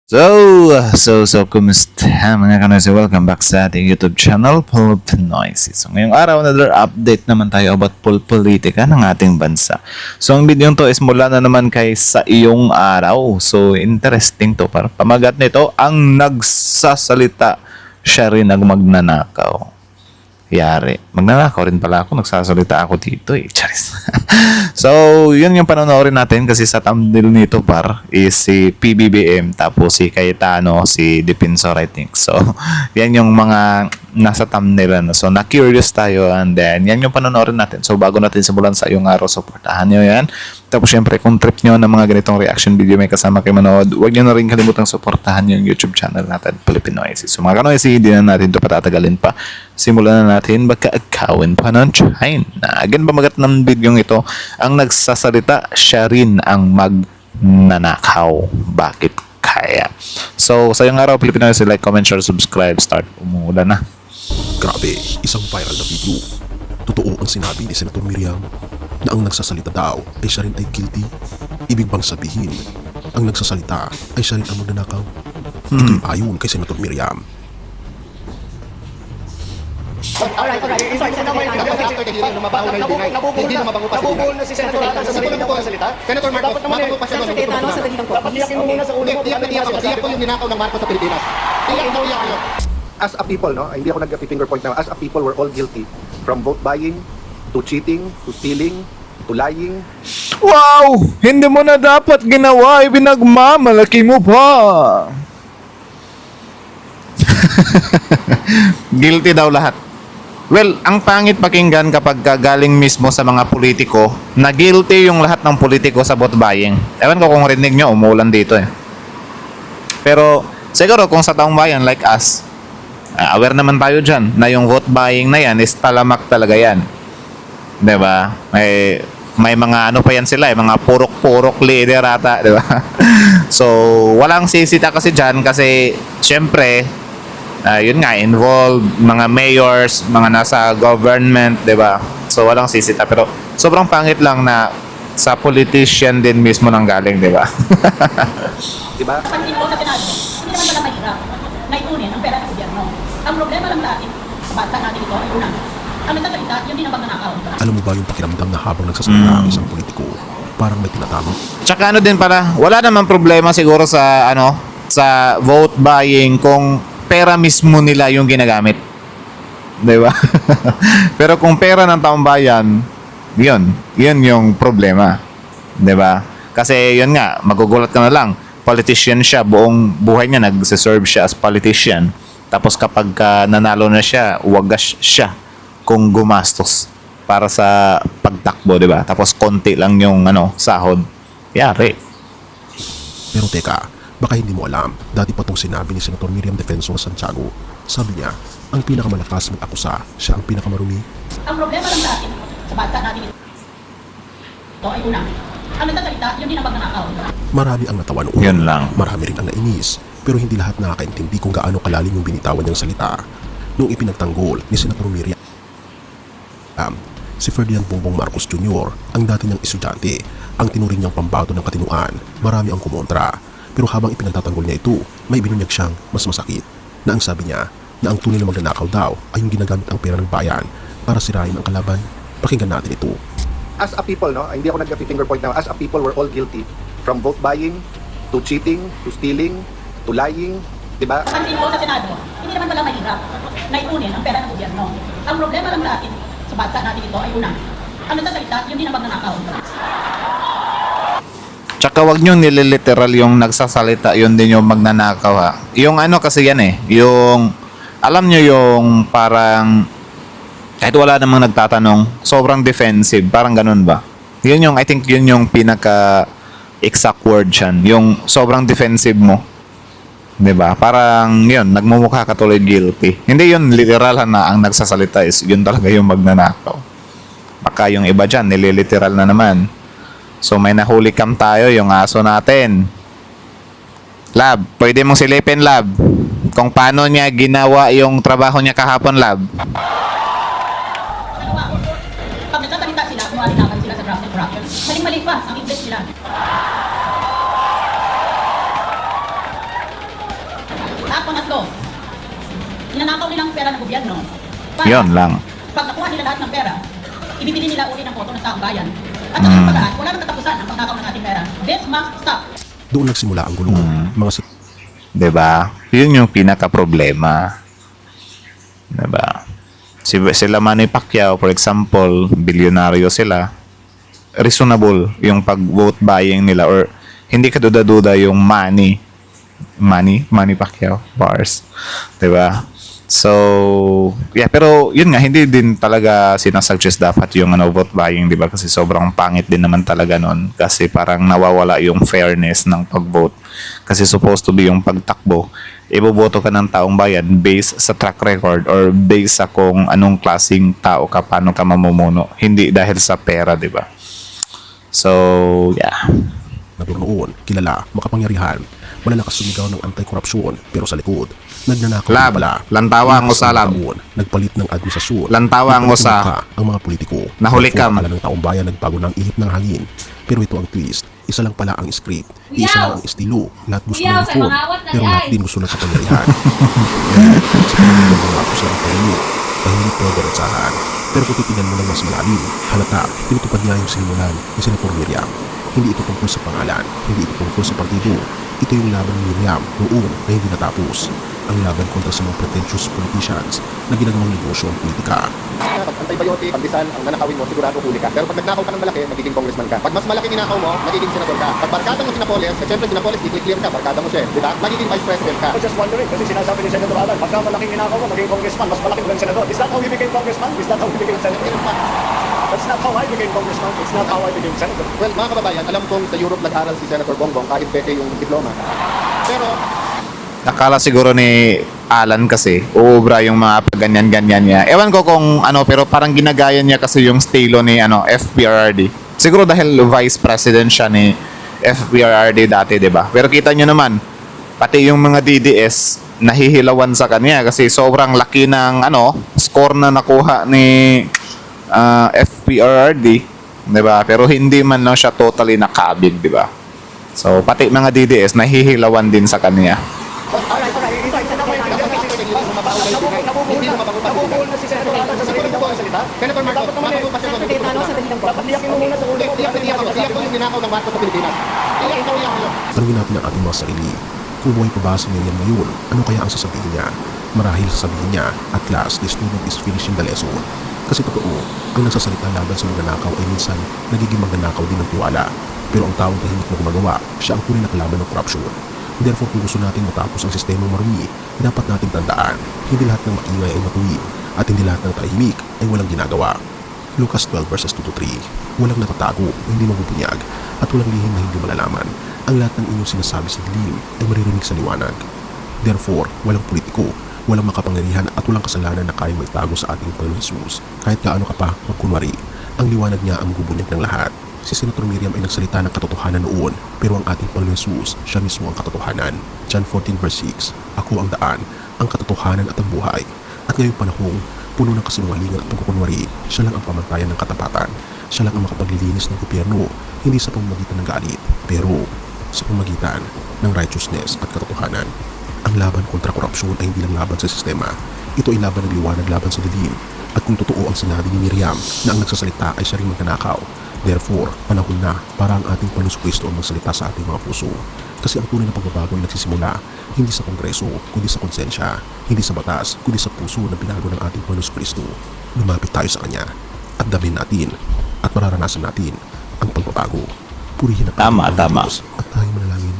Kumusta mga kanoysi? Welcome back sa ating YouTube channel, Paul Pinoysi. So, ngayong araw, another update naman tayo about politika ng ating bansa. So, ang video to is mula na naman kay sa iyong araw. So, interesting to. Para pamagat nito, ang nagsasalita, siya rin ang magnanakaw. Yari. Magnanakaw rin pala ako. Nagsasalita ako dito eh. Charis. So, yun yung panonoorin natin kasi sa thumbnail nito is si PBBM tapos si Cayetano, si Defensor I think. So, yan yung mga nasa thumbnail. So, na-curious tayo and then yan yung panonoorin natin. So, bago natin simulan sa iyong araw, supportahan nyo yan. Tapos, syempre, kung trip nyo ng mga ganitong reaction video may kasama kayo manood, huwag nyo na rin kalimutang supportahan yung YouTube channel natin, Pilipinoysi. So, mga kanoysi, hindi na natin ito patatagalin pa. Simulan na natin magka-agkawin pa ng China. Again, pamagat ng video ito, ang nagsasalita, siya rin ang magnanakaw. Bakit kaya? So, sa iyong araw, Pilipinoysi, like, comment, share, subscribe, start. Umuulan na. Grabe, isang viral na video. Totoo ang sinabi ni Senator Miriam na ang nagsasalita daw ay siya rin ay guilty. Ibig bang sabihin, ang nagsasalita ay siya rin ang magnanakaw? Ito'y ayon kay Senator Miriam. Alright. Sorry, Senator Martin. After the hearing, mabaho na yung deny. Hindi na mabaho pa si Nabubuhol na si Senator Martin. Sasabihin niyo po ang salita. Senator Marcos, mabaho pa siya. Senator Cayetano, sandali lang po. Dapat tiyak mo muna sa ulo mo. Tiyak po yung ninakaw ng Marcos sa Pilipinas. Tiyak mo. As a people, no, hindi ako nag-finger point na, as a people, we're all guilty from vote buying, to cheating, to stealing, to lying. Wow! Hindi mo na dapat ginawa. Ibinagmamalaki mo pa. Guilty daw lahat. Well, ang pangit pakinggan kapag galing mismo sa mga politiko na guilty yung lahat ng politiko sa vote buying. Ewan ko kung rinig nyo, umulan dito eh. Pero siguro kung sa taong bayan like us, aware naman tayo dyan na yung vote buying na yan is talamak talaga yan. Diba? May mga ano pa yan sila mga purok-purok leader ata. Diba? So, walang sisita kasi dyan kasi syempre, yun nga, involved, mga mayors, mga nasa government, di ba? So, walang sisita. Pero, sobrang pangit lang na sa politician din mismo nang galing, di ba? Diba? Pansin ko sa Senado, hindi naman pala mahirap na ipunin ang pera ng gobyerno. Ang problema lang natin, sa bansa natin ito, ay unang, ang nagsasalita, yun din ang magnanakaw. Alam mo ba yung pakiramdam na habang nagsasalita ang isang politiko, parang may tinatama? Tsaka ano din pala, wala namang problema siguro sa, sa vote buying kung pera mismo nila yung ginagamit. Di ba? Pero kung pera ng taong bayan, yun yung problema. Di ba? Kasi yun nga, magugulat ka na lang. Politician siya, buong buhay niya nagsiserve siya as politician. Tapos kapag nanalo na siya, wagas siya kung gumastos para sa pagtakbo, di ba? Tapos konti lang yung sahod. Yari. Pero teka, baka hindi mo alam, dati pa itong sinabi ni Senator Miriam Defensor Santiago. Sabi niya, ang pinakamalakas mag-akusa, siya ang pinakamarumi. Ang problema lang natin, sa bansa natin ito, ay unang, ang nagsasalita, yun din ang magnanakaw. Marami ang natawa noon. Yun lang. Marami rin ang nainis. Pero hindi lahat nakakaintindi kung gaano kalalim yung binitawan niyang salita. Noong ipinagtanggol ni Senator Miriam, si Ferdinand Bongbong Marcos Jr., ang dati niyang estudyante, ang tinuring niyang pambato ng katinuan, marami ang kumontra. Pero habang ipinagtatanggol niya ito, may binunyag siyang mas masakit na ang sabi niya na ang tunay na magnanakaw daw ay yung ginagamit ang pera ng bayan para sirain ang kalaban. Pakinggan natin ito. As a people, no, hindi ako nag-finger point na, as a people, we're all guilty from vote buying, to cheating, to stealing, to lying. Diba? Pansin ko sa Senado, hindi naman pala mahirap na ipunin ang pera ng gobyerno. Ang problema lang natin, sa bansa natin ito, ay unang, ang nagsasalita, yun din ang magnanakaw. Tsaka wag nyo nililiteral yung nagsasalita, yun din yung magnanakaw ha. Yung kasi yan yung, alam nyo yung parang, kahit wala namang nagtatanong, sobrang defensive, parang ganun ba? Yun yung, I think yun yung pinaka-exact word dyan, yung sobrang defensive mo. 'Di ba? Parang yun, nagmumukha ka tuloy guilty. Hindi yun literal na ang nagsasalita is yun talaga yung magnanakaw. Baka yung iba dyan, nililiteral na naman. So may nahuli cam tayo, yung aso natin. Lab, pwede mong silipin, Lab. Kung paano niya ginawa yung trabaho niya kahapon, Lab. Pag nagsasalita sila, kumalinaban sila sa graft and corruption. Maling-mali pa ang English nila. Pangatlo, ninanakaw nilang pera ng gobyerno. Para, Yun lang. Pag nakuha nila lahat ng pera, ibibili nila uli ng boto ng taong bayan. At ang lahat, wala nang katapusan ang pagnakaw ng ating pera. This must stop. Doon nagsimula ang gulo. Mga 'Di ba? Yun yung pinaka problema. 'Di ba? Sila Manny Pacquiao, for example, bilyonaryo sila. Reasonable yung pag-vote buying nila or hindi ka duda-duda yung Manny Pacquiao bars. 'Di ba? So, yeah, pero yun nga, hindi din talaga sinasuggest dapat yung vote buying, di ba? Kasi sobrang pangit din naman talaga nun. Kasi parang nawawala yung fairness ng pag-vote. Kasi supposed to be yung pagtakbo, iboboto ka ng taong bayan based sa track record or based sa kung anong klaseng tao ka, paano ka mamumuno. Hindi dahil sa pera, di ba? So, yeah. nagroon, kilala, makapangyarihan, malalakas sumigaw ng anti-korupsyon, pero sa likod, nagnanakaw Lab, pala. lantawa ang usalab. Nagpalit ng administrasyon. Lantawa ang Nagpalit ng usa. mukha ang mga politiko. Nahulikam. Akala ng taong bayan nagbago ng ihip ng hangin. Pero ito ang twist. Isa lang pala ang script. Isa lang ang estilo. Lahat gusto ng reform. Pero lahat din gusto ng kapangyarihan. Sa pamilya ng mga kusang pamilya, tahimik pero diretsahan. Pero kung titignan mo ng mas malalim, halata, tinutupad niya yung sinimulan ni Senator Miriam. Hindi ito tungkol sa pangalan, hindi ito tungkol sa partido. Ito yung laban ni Miriam noon na hindi natapos. Ang laban kontra sa mga pretentious politicians na ginagawang negosyo ang politika. Pag antibiotic, pandesal, ang nanakawin mo, sigurado huli ka. Pero pag nagnakaw ka ng malaki, magiging congressman ka. Pag mas malaki ninakaw mo, magiging senador ka. Pag barkada mo sinapoles, siyempre sinapoles, i-clear ka, barkada mo siya, di ba? Magiging vice president ka. I was just wondering, kasi sinasabi ni Senator Alan, pagka malaking inakaw mo, maging congressman, mas malaki maging senador. Is that how he became congressman? Is that how he became senator? That's not how I became congressman. It's not how I became senator. Well, mga kababayan, alam kong sa Europe nag-aral si Senator Bongbong kahit peke yung diploma. Pero, Nakala siguro ni Alan kasi uubra yung mga ganyan-ganyan niya. Ewan ko kung pero parang ginagaya niya kasi yung estilo ni FPRRD. Siguro dahil vice president siya ni FPRRD dati, 'di ba? Pero kita niyo naman, pati yung mga DDS nahihilawan sa kanya kasi sobrang laki ng score na nakuha ni FPRRD, 'di ba? Pero hindi man siya totally nakabig, 'di ba? So pati mga DDS nahihilawan din sa kanya. Alright. Nabubuol na si Senator Alan sa sarili niya mga salita. Senator Marcos, makapago pa siya sa Dapat iyakin mo muna sa ulo. Iyak ko yung ninakaw ng Marcos sa Pilipinas. Iyak ko. Tanungin natin ang ating mga sarili. Kung buhay pa ba si Miriam ngayon, ano kaya ang sasabihin niya? Marahil sasabihin niya, at last, the student is finishing the lesson. Kasi totoo, ang nagsasalita laban sa magnanakaw ay minsan nagiging magnanakaw din ng tiwala. Pero ang taong tahimik na gumagawa, siya ang tunay na kalaban ng korupsyon. Therefore, kung gusto natin matapos ang sistemang marumi, dapat natin tandaan, hindi lahat ng maingay ay matuwid, at hindi lahat ng tahimik ay walang ginagawa. Lucas 12 verses 2-3, walang nakatago na hindi mabubunyag, at walang lihim na hindi malalaman. Ang lahat ng inyong sinasabi sa dilim ay maririnig sa liwanag. Therefore, walang politiko, walang makapangyarihan at walang kasalanan na kayang maitago sa ating Panginoon Jesus. Kahit gaano ka pa magkunwari, ang liwanag niya ang bubunyag ng lahat. Si Senator Miriam ay nagsalita ng katotohanan noon, pero ang ating Panginoon Jesus, siya mismo ang katotohanan. John 14 verse 6, Ako ang daan, ang katotohanan at ang buhay. At ngayong panahong, puno ng kasinungalingan at pagkukunwari, siya lang ang pamantayan ng katapatan. Siya lang ang makapaglilinis ng gobyerno, hindi sa pamamagitan ng galit, pero sa pamamagitan ng righteousness at katotohanan. Ang laban kontra korupsyon ay hindi lang laban sa sistema. Ito ay laban ng liwanag laban sa dilim. At kung totoo ang sinabi ni Miriam na ang nagsasalita ay siya rin magnanakaw, therefore, panahon na para ang ating Panginoon Kristo ang magsalita sa ating mga puso. Kasi ang tunay na pagbabago ay nagsisimula hindi sa kongreso, kundi sa konsensya, hindi sa batas, kundi sa puso na binago ng ating Panginoon Kristo. Lumapit tayo sa Kanya at damin natin at mararanasan natin ang pagbabago. Purihin ang Tama, ating tama. Diyos at tayo manalangin.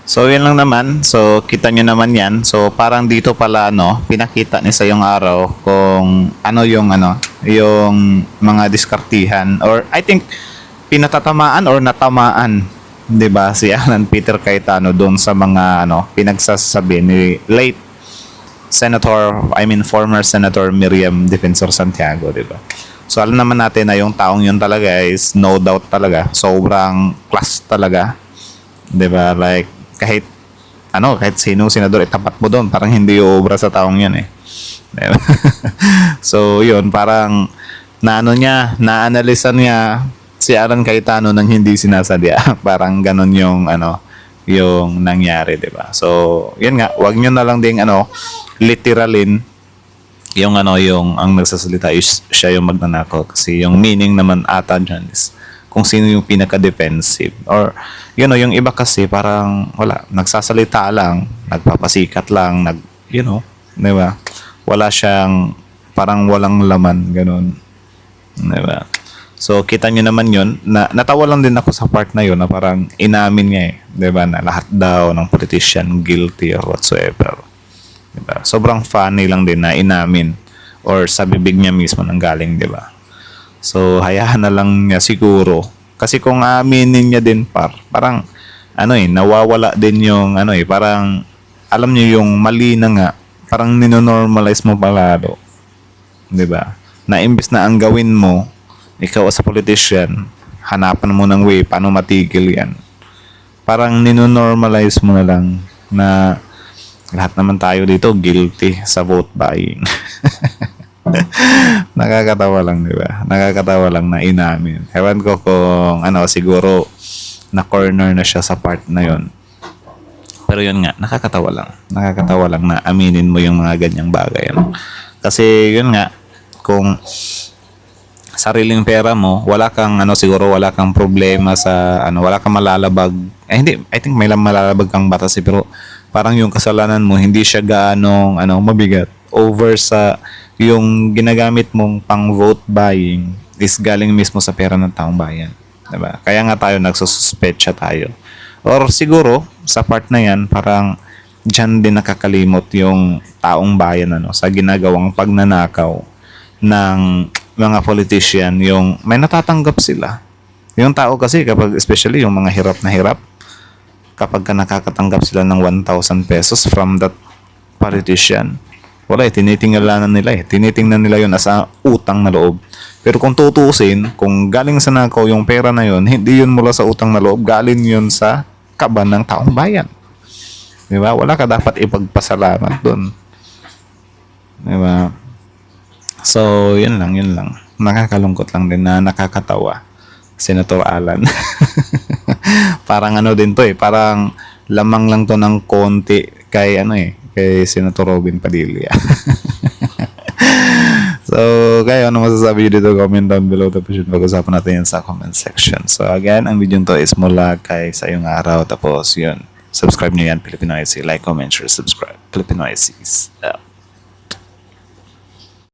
So, yun lang naman. So, kita nyo naman yan. So, parang dito pala, pinakita ni sa yung araw kung yung mga diskartihan or I think pinatatamaan or natamaan, 'di ba, si Alan Peter Cayetano doon sa mga pinagsasabi ni late former Senator Miriam Defensor Santiago, 'di ba? So, alam naman natin na yung taong yun talaga is no doubt talaga sobrang class talaga, 'di ba? Like kahit sino senador itapat mo doon, parang hindi uubra sa taong yun eh. Diba? So yun, parang naanalisan niya si Alan Cayetano nang hindi sinasadya. Parang ganon yung yung nangyari, 'di ba? So, yun nga, wag niyo na lang ding literalin yung yung ang nagsasalita is siya yung magnanakaw, kasi yung meaning naman ata dyan is kung sino yung pinaka-defensive, or yung iba kasi parang wala, nagsasalita lang, nagpapasikat lang, di ba? Wala siyang, parang walang laman, ganun. Di ba? So, kita nyo naman yun. Natawa lang din ako sa part na yun na parang inamin niya di ba, na lahat daw ng politician guilty or whatsoever. Di ba? Sobrang funny lang din na inamin or sa bibig niya mismo nang galing, di ba? So, hayaan na lang niya siguro. Kasi kung aminin niya din parang nawawala din yung parang alam niyo yung mali na nga, parang ninonormalize mo palalo. Di ba? Na imbes na ang gawin mo, ikaw as a politician, hanapan mo ng way paano matigil yan. Parang ninonormalize mo na lang na lahat naman tayo dito guilty sa vote buying. Nakakatawa lang, di ba? Nakakatawa lang na inamin. Ewan ko kung siguro na corner na siya sa part na yon. Pero yun nga, nakakatawa lang. Nakakatawa lang na aminin mo yung mga ganyang bagay. Kasi yun nga, kung sariling pera mo, wala kang siguro wala kang problema sa wala kang malalabag. Hindi, I think may malalabag kang batas pero parang yung kasalanan mo hindi siya gaanong mabigat over sa yung ginagamit mong pang vote buying is galing mismo sa pera ng taong bayan, diba? Kaya nga tayo nagsususpecha tayo. Or siguro sa part na yan parang diyan din nakakalimot yung taong bayan sa ginagawang pagnanakaw ng mga politician, yung may natatanggap sila. Yung tao kasi kapag especially yung mga hirap na hirap, kapag nakakatanggap sila ng 1,000 pesos from that politician, wala tinitingnan nila tinitingnan nila yun as utang na loob. Pero kung tutusin, kung galing sa nakaw yung pera na yun, hindi yun mula sa utang na loob, galing yun sa kaban ng taong bayan. Di ba? Wala ka dapat ipagpasalamat doon. Di ba? So, yun lang. Nakakalungkot lang din na nakakatawa. Senator Alan. Parang din to parang lamang lang to ng konti kay kay Senator Robin Padilla. So, kayo, ano masasabi nyo dito? Comment down below. Tapos yun, pag-usapan natin yan sa comment section. So, again, ang video to is mula kay sa iyong araw. Tapos, yun, subscribe nyo yan, Filipino IC. Like, comment, share, subscribe. Filipino IC.